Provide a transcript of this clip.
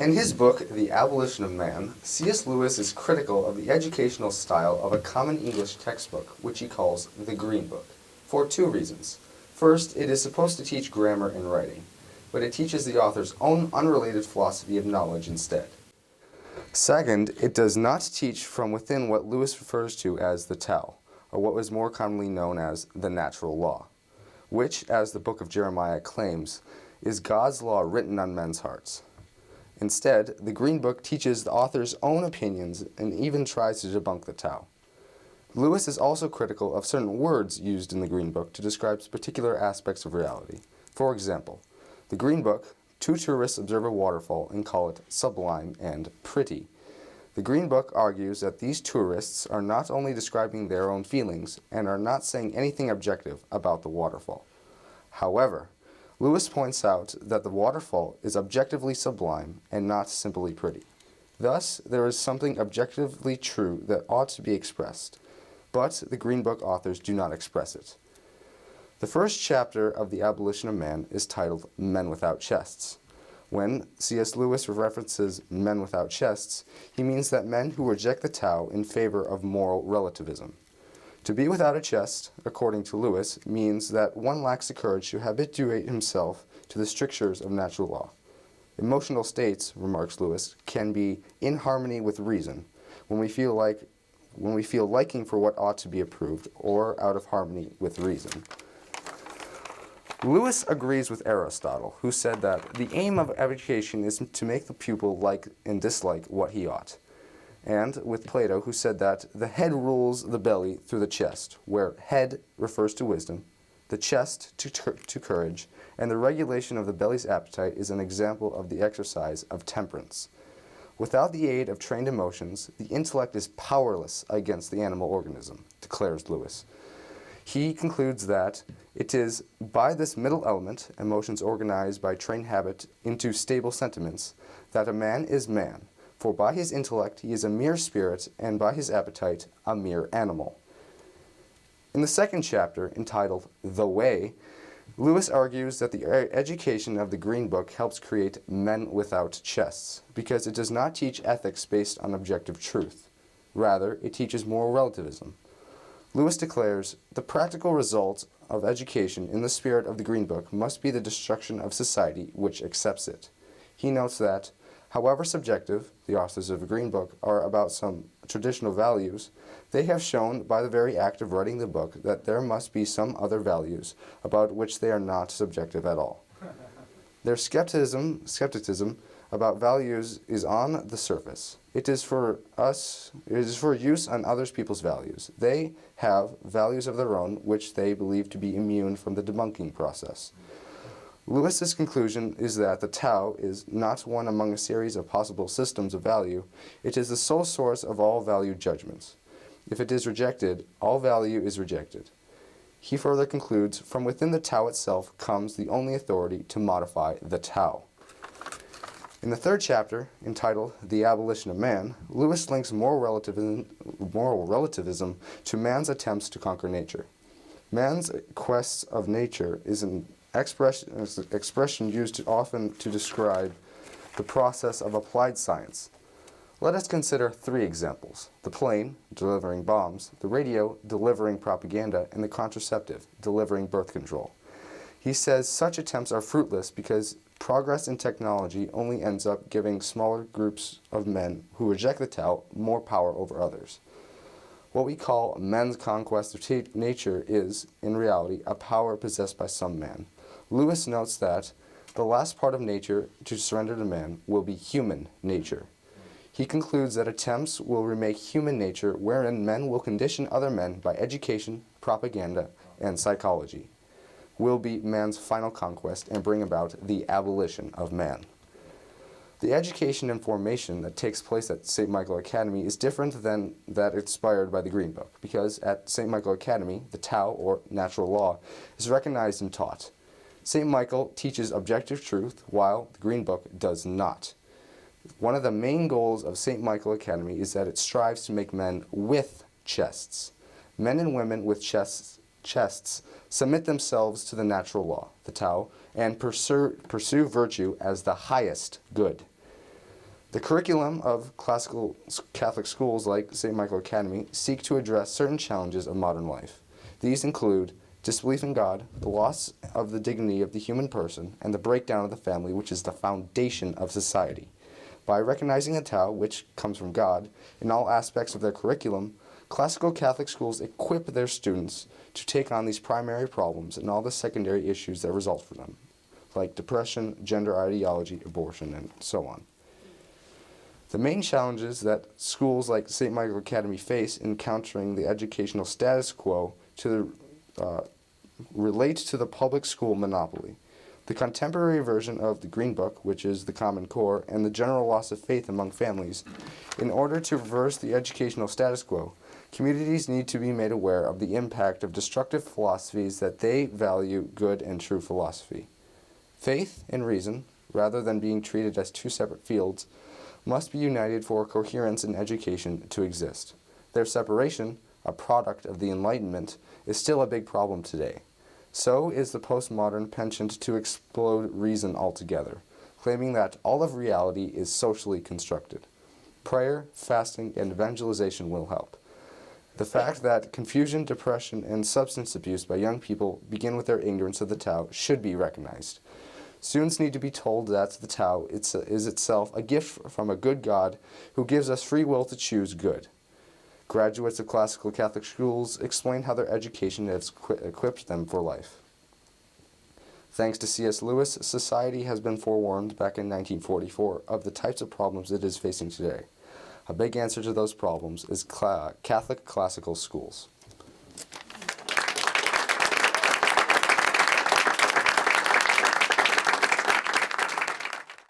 In his book, The Abolition of Man, C.S. Lewis is critical of the educational style of a common English textbook, which he calls the Green Book, for two reasons. First, it is supposed to teach grammar and writing, but it teaches the author's own unrelated philosophy of knowledge instead. Second, it does not teach from within what Lewis refers to as the Tao, or what was more commonly known as the natural law, which, as the book of Jeremiah claims, is God's law written on men's hearts. Instead, the Green Book teaches the author's own opinions and even tries to debunk the Tao. Lewis is also critical of certain words used in the Green Book to describe particular aspects of reality. For example, the Green Book, two tourists observe a waterfall and call it sublime and pretty. The Green Book argues that these tourists are not only describing their own feelings and are not saying anything objective about the waterfall. However, Lewis points out that the waterfall is objectively sublime and not simply pretty. Thus, there is something objectively true that ought to be expressed, but the Green Book authors do not express it. The first chapter of The Abolition of Man is titled Men Without Chests. When C.S. Lewis references men without chests, he means that men who reject the Tao in favor of moral relativism. To be without a chest, according to Lewis, means that one lacks the courage to habituate himself to the strictures of natural law. Emotional states, remarks Lewis, can be in harmony with reason when we feel liking for what ought to be approved, or out of harmony with reason. Lewis agrees with Aristotle, who said that the aim of education is to make the pupil like and dislike what he ought, and with Plato, who said that the head rules the belly through the chest, where head refers to wisdom, the chest to courage, and the regulation of the belly's appetite is an example of the exercise of temperance. Without the aid of trained emotions, the intellect is powerless against the animal organism, declares Lewis. He concludes that it is by this middle element, emotions organized by trained habit into stable sentiments, that a man is man, for by his intellect he is a mere spirit, and by his appetite a mere animal. In the second chapter, entitled The Way, Lewis argues that the education of the Green Book helps create men without chests, because it does not teach ethics based on objective truth. Rather, it teaches moral relativism. Lewis declares, the practical result of education in the spirit of the Green Book must be the destruction of society which accepts it. He notes that, however subjective the authors of the Green Book are about some traditional values, they have shown by the very act of writing the book that there must be some other values about which they are not subjective at all. Their skepticism about values is on the surface. It is for use on other people's values. They have values of their own which they believe to be immune from the debunking process. Lewis's conclusion is that the Tao is not one among a series of possible systems of value. It is the sole source of all value judgments. If it is rejected, all value is rejected. He further concludes, from within the Tao itself comes the only authority to modify the Tao. In the third chapter, entitled The Abolition of Man, Lewis links moral relativism to man's attempts to conquer nature. Man's quest of nature is an expression used often to describe the process of applied science. Let us consider three examples: the plane, delivering bombs, the radio, delivering propaganda, and the contraceptive, delivering birth control. He says such attempts are fruitless because progress in technology only ends up giving smaller groups of men who reject the Tao more power over others. What we call men's conquest of nature is, in reality, a power possessed by some man. Lewis notes that the last part of nature to surrender to man will be human nature. He concludes that attempts will remake human nature wherein men will condition other men by education, propaganda, and psychology, will be man's final conquest and bring about the abolition of man. The education and formation that takes place at St. Michael Academy is different than that inspired by the Green Book, because at St. Michael Academy, the Tao, or natural law, is recognized and taught. St. Michael teaches objective truth, while the Green Book does not. One of the main goals of St. Michael Academy is that it strives to make men with chests. Men and women with chests submit themselves to the natural law, the Tao, and pursue virtue as the highest good. The curriculum of classical Catholic schools like St. Michael Academy seek to address certain challenges of modern life. These include disbelief in God, the loss of the dignity of the human person, and the breakdown of the family, which is the foundation of society. By recognizing the Tao, which comes from God, in all aspects of their curriculum, classical Catholic schools equip their students to take on these primary problems and all the secondary issues that result from them, like depression, gender ideology, abortion, and so on. The main challenges that schools like St. Michael Academy face in countering the educational status quo relate to the public school monopoly. The contemporary version of the Green Book, which is the Common Core, and the general loss of faith among families. In order to reverse the educational status quo, communities need to be made aware of the impact of destructive philosophies that they value good and true philosophy. Faith and reason, rather than being treated as two separate fields, must be united for coherence in education to exist. Their separation, a product of the Enlightenment, is still a big problem today. So is the postmodern penchant to explode reason altogether, claiming that all of reality is socially constructed. Prayer, fasting, and evangelization will help. The fact that confusion, depression, and substance abuse by young people begin with their ignorance of the Tao should be recognized. Students need to be told that the Tao is itself a gift from a good God who gives us free will to choose good. Graduates of classical Catholic schools explain how their education has equipped them for life. Thanks to C.S. Lewis, society has been forewarned back in 1944 of the types of problems it is facing today. A big answer to those problems is Catholic classical schools.